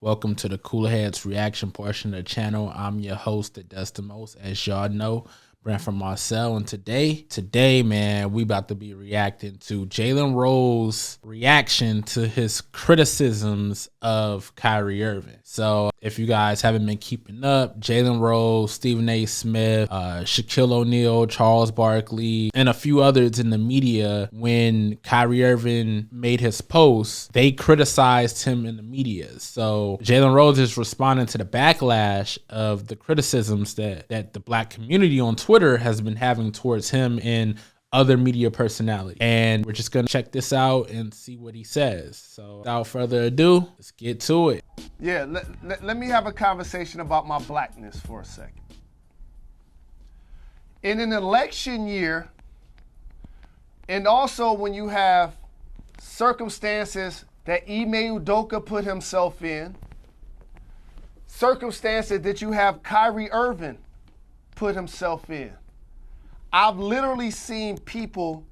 Welcome to the Cooler Heads reaction portion of the channel. I'm your host that does the most, as y'all know, Brent from Marcel. And today, man, we about to be reacting to Jalen Rose's reaction to his criticisms of Kyrie Irving. So if you guys haven't been keeping up, Jalen Rose, Stephen A. Smith, Shaquille O'Neal, Charles Barkley, and a few others in the media, when Kyrie Irving made his post, they criticized him in the media. So Jalen Rose is responding to the backlash of the criticisms that the black community on Twitter has been having towards him and other media personalities. And we're just gonna check this out and see what he says. So without further ado, let's get to it. Yeah, let me have a conversation about my blackness for a second. In an election year, and also when you have circumstances that Ime Udoka put himself in, circumstances that you have Kyrie Irving put himself in, I've literally seen people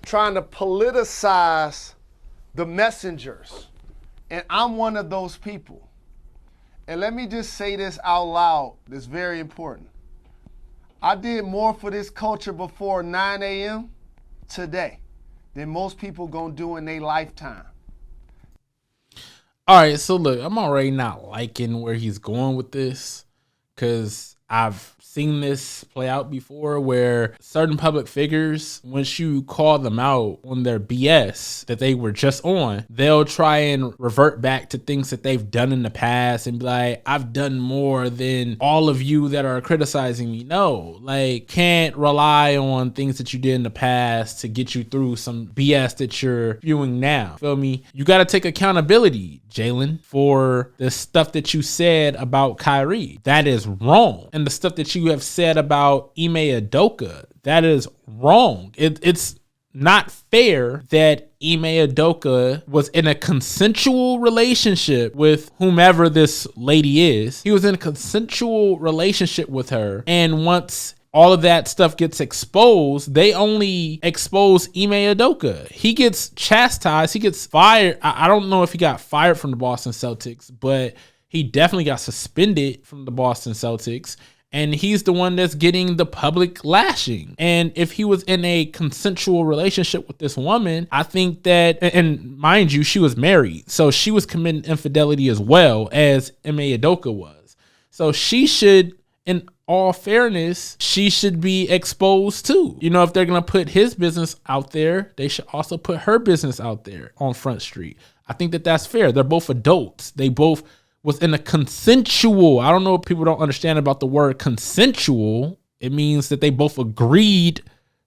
trying to politicize the messengers, and I'm one of those people. And let me just say this out loud, that's very important. I did more for this culture before 9 a.m. today than most people gonna do in their lifetime. All right, so look, I'm already not liking where he's going with this, because I've seen this play out before where certain public figures, once you call them out on their BS that they were just on, they'll try and revert back to things that they've done in the past and be like, I've done more than all of you that are criticizing me. No, like, can't rely on things that you did in the past to get you through some BS that you're viewing now. Feel me? You got to take accountability, Jalen, for the stuff that you said about Kyrie. That is wrong. And the stuff that you have said about Ime Udoka, that is wrong. It's not fair that Ime Udoka was in a consensual relationship with whomever this lady is. He was in a consensual relationship with her, and once all of that stuff gets exposed, they only expose Ime Udoka. He gets chastised. He gets fired. I don't know if he got fired from the Boston Celtics, but he definitely got suspended from the Boston Celtics. And he's the one that's getting the public lashing. And if he was in a consensual relationship with this woman, I think that, and mind you, she was married, so she was committing infidelity as well as Ime Udoka was. So she should, in all fairness, she should be exposed too. You know, if they're going to put his business out there, they should also put her business out there on Front Street. I think that that's fair. They're both adults. They both was in a consensual. I don't know what people don't understand about the word consensual. It means that they both agreed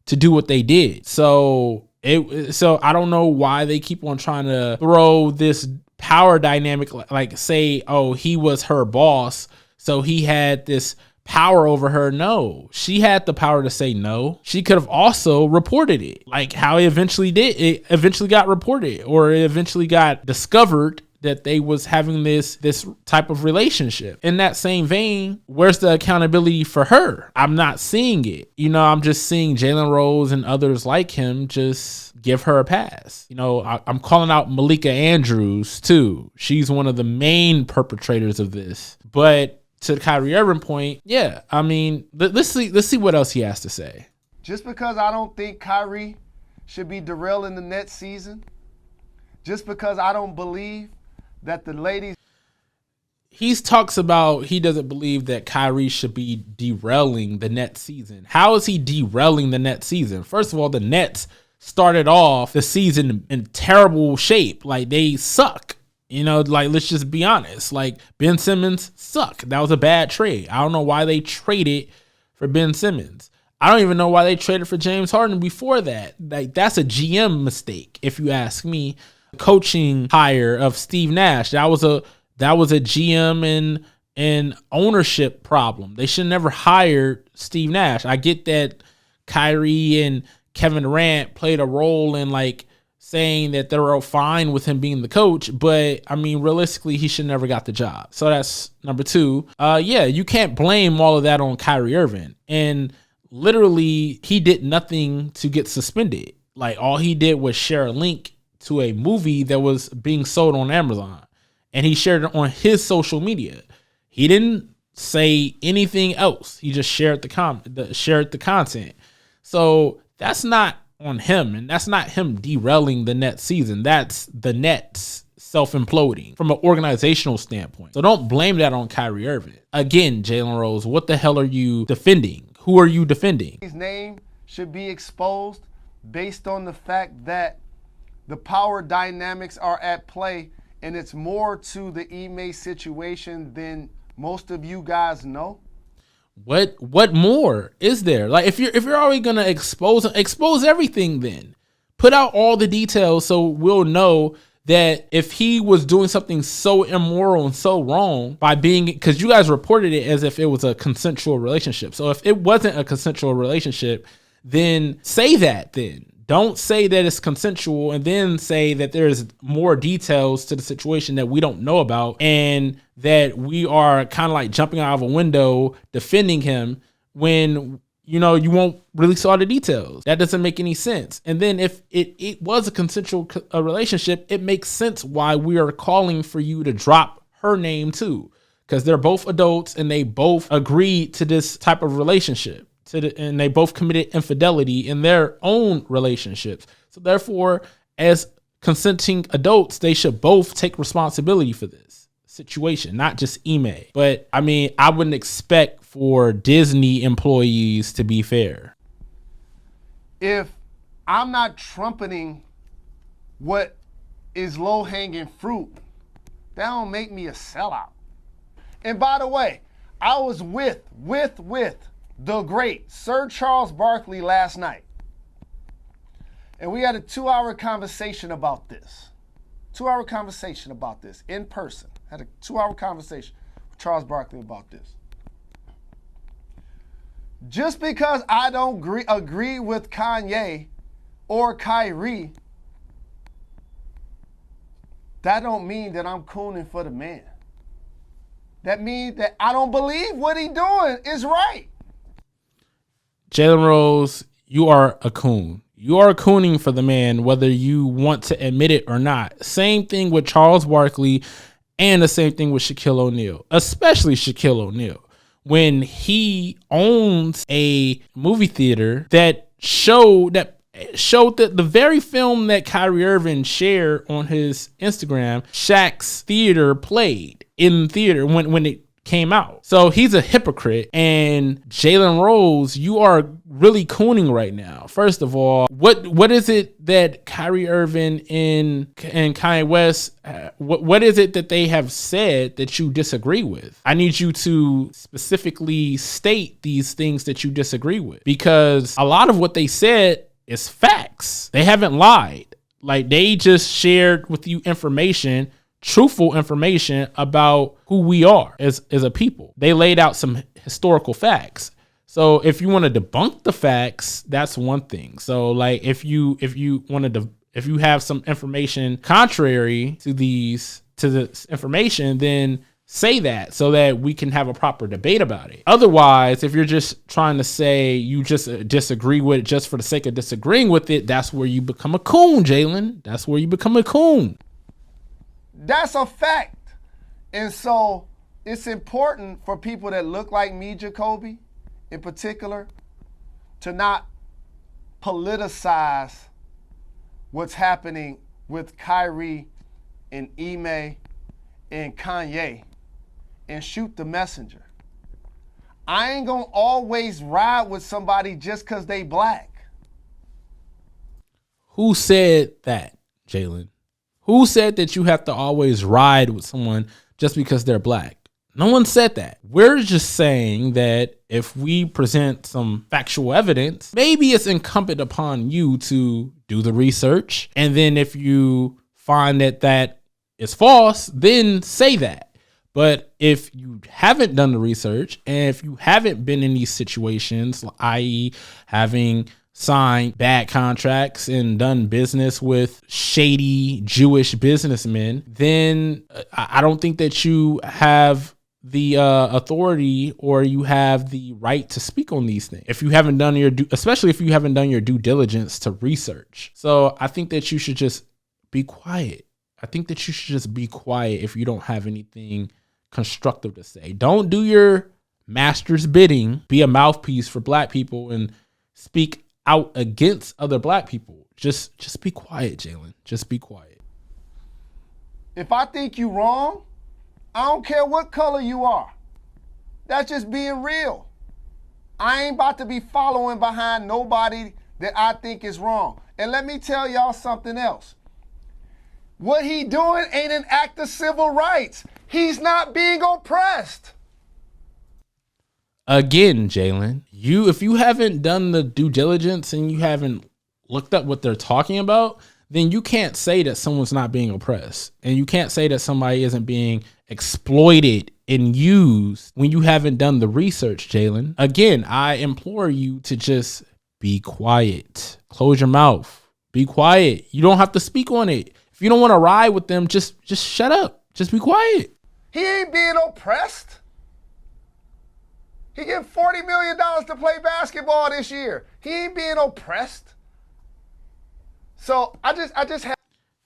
to do what they did. So I don't know why they keep on trying to throw this power dynamic, like say, oh, he was her boss, so he had this power over her. No, she had the power to say no. She could have also reported it, like how it eventually did. It eventually got reported, or it eventually got discovered that they was having this type of relationship. In that same vein, where's the accountability for her? I'm not seeing it. You know, I'm just seeing Jalen Rose and others like him just give her a pass. You know, I'm calling out Malika Andrews too. She's one of the main perpetrators of this. But to the Kyrie Irving point, yeah, I mean, let's see what else he has to say. Just because I don't think Kyrie should be derailing the next season, just because I don't believe that the ladies, he talks about he doesn't believe that Kyrie should be derailing the Nets season. How is he derailing the Nets season? First of all, the Nets started off the season in terrible shape. Like, they suck. You know, like, let's just be honest. Like, Ben Simmons suck. That was a bad trade. I don't know why they traded for Ben Simmons. I don't even know why they traded for James Harden before that. Like, that's a GM mistake, if you ask me. Coaching hire of Steve Nash, that was a GM and ownership problem. They should never hired Steve Nash. I get that Kyrie and Kevin Durant played a role in like saying that they're all fine with him being the coach, but I mean, realistically, he should never got the job. So that's number two. Yeah, you can't blame all of that on Kyrie Irving. And literally, he did nothing to get suspended. Like, all he did was share a link to a movie that was being sold on Amazon. and he shared it on his social media. He didn't say anything else. He just shared the content. So that's not on him, and that's not him derailing the Nets season. That's the Nets self-imploding from an organizational standpoint. So don't blame that on Kyrie Irving. Again, Jalen Rose, what the hell are you defending? Who are you defending? His name should be exposed based on the fact that the power dynamics are at play, and it's more to the Ime situation than most of you guys know. What more is there? Like, if you're already gonna expose everything, then put out all the details so we'll know that if he was doing something so immoral and so wrong by being, because you guys reported it as if it was a consensual relationship. So if it wasn't a consensual relationship, then say that. Then don't say that it's consensual and then say that there's more details to the situation that we don't know about, and that we are kind of like jumping out of a window defending him when, you know, you won't release all the details. That doesn't make any sense. And then if it was a consensual relationship, it makes sense why we are calling for you to drop her name too, because they're both adults and they both agreed to this type of relationship. And they both committed infidelity in their own relationships. So therefore, as consenting adults, they should both take responsibility for this situation, not just Ime. But I mean, I wouldn't expect for Disney employees to be fair. If I'm not trumpeting what is low-hanging fruit, that don't make me a sellout. And by the way, I was with the great Sir Charles Barkley last night. And we had a 2-hour conversation about this. 2-hour conversation about this in person. Had a 2-hour conversation with Charles Barkley about this. Just because I don't agree with Kanye or Kyrie, that don't mean that I'm cooning for the man. That means that I don't believe what he doing is right. Jalen Rose, you are a coon. You are cooning for the man, whether you want to admit it or not. Same thing with Charles Barkley, and the same thing with Shaquille O'Neal, especially Shaquille O'Neal, when he owns a movie theater that showed that the very film that Kyrie Irving shared on his Instagram, Shaq's theater played in theater when it came out. So he's a hypocrite. And Jalen Rose, you are really cooning right now. First of all, what is it that Kyrie Irving and Kanye West, what is it that they have said that you disagree with? I need you to specifically state these things that you disagree with, because a lot of what they said is facts. They haven't lied. Like, they just shared with you information, truthful information about who we are as a people. They laid out some historical facts. So if you want to debunk the facts, that's one thing. So like, if you have some information contrary to this information, then say that so that we can have a proper debate about it. Otherwise, if you're just trying to say you just disagree with it just for the sake of disagreeing with it, that's where you become a coon, Jalen. That's where you become a coon. That's a fact. And so it's important for people that look like me, Jacoby, in particular, to not politicize what's happening with Kyrie and Ime and Kanye and shoot the messenger. I ain't gonna always ride with somebody just because they black. Who said that, Jalen? Who said that you have to always ride with someone just because they're black? No one said that. We're just saying that if we present some factual evidence, maybe it's incumbent upon you to do the research. And then if you find that is false, then say that. But if you haven't done the research, and if you haven't been in these situations, i.e. having signed bad contracts and done business with shady Jewish businessmen, then I don't think that you have the authority or you have the right to speak on these things if you haven't done especially if you haven't done your due diligence to research. So I think that you should just be quiet I think that you should just be quiet if you don't have anything constructive to say. Don't do your master's bidding. Be a mouthpiece for black people and speak out against other black people. Just be quiet, Jalen. Just be quiet. If I think you wrong, I don't care what color you are. That's just being real. I ain't about to be following behind nobody that I think is wrong. And let me tell y'all something else. What he doing ain't an act of civil rights. He's not being oppressed. Again, Jalen, if you haven't done the due diligence and you haven't looked up what they're talking about, then you can't say that someone's not being oppressed. And you can't say that somebody isn't being exploited and used when you haven't done the research, Jalen. Again, I implore you to just be quiet. Close your mouth. Be quiet. You don't have to speak on it. If you don't want to ride with them, just shut up. Just be quiet. He ain't being oppressed. He getting $40 million to play basketball this year. He ain't being oppressed. So I just have.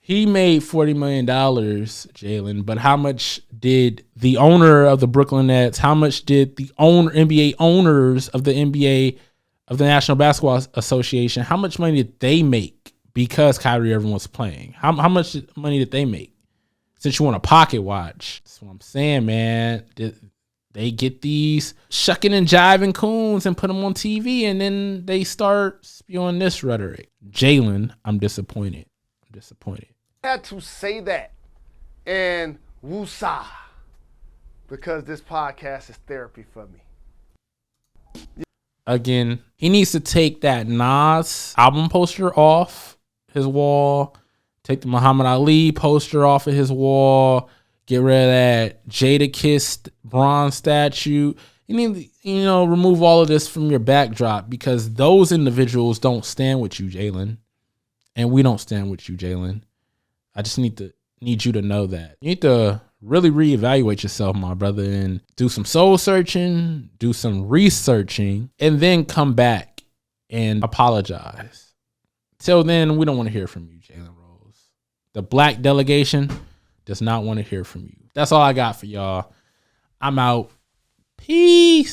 He made $40 million, Jalen, but how much did the owner of the Brooklyn Nets, how much did the NBA owners of the NBA, of the National Basketball Association, how much money did they make because Kyrie Irving was playing? How much money did they make? Since you want a pocket watch. That's what I'm saying, man. They get these shucking and jiving coons and put them on TV, and then they start spewing this rhetoric. Jalen, I'm disappointed. I had to say that and woosah because this podcast is therapy for me. Again, he needs to take that Nas album poster off his wall, take the Muhammad Ali poster off of his wall, get rid of that Jada Kiss bronze statue. You need to, remove all of this from your backdrop because those individuals don't stand with you, Jalen. And we don't stand with you, Jalen. I just need you to know that. You need to really reevaluate yourself, my brother, and do some soul searching, do some researching, and then come back and apologize. Till then, we don't want to hear from you, Jalen Rose. The black delegation does not want to hear from you. That's all I got for y'all. I'm out. Peace.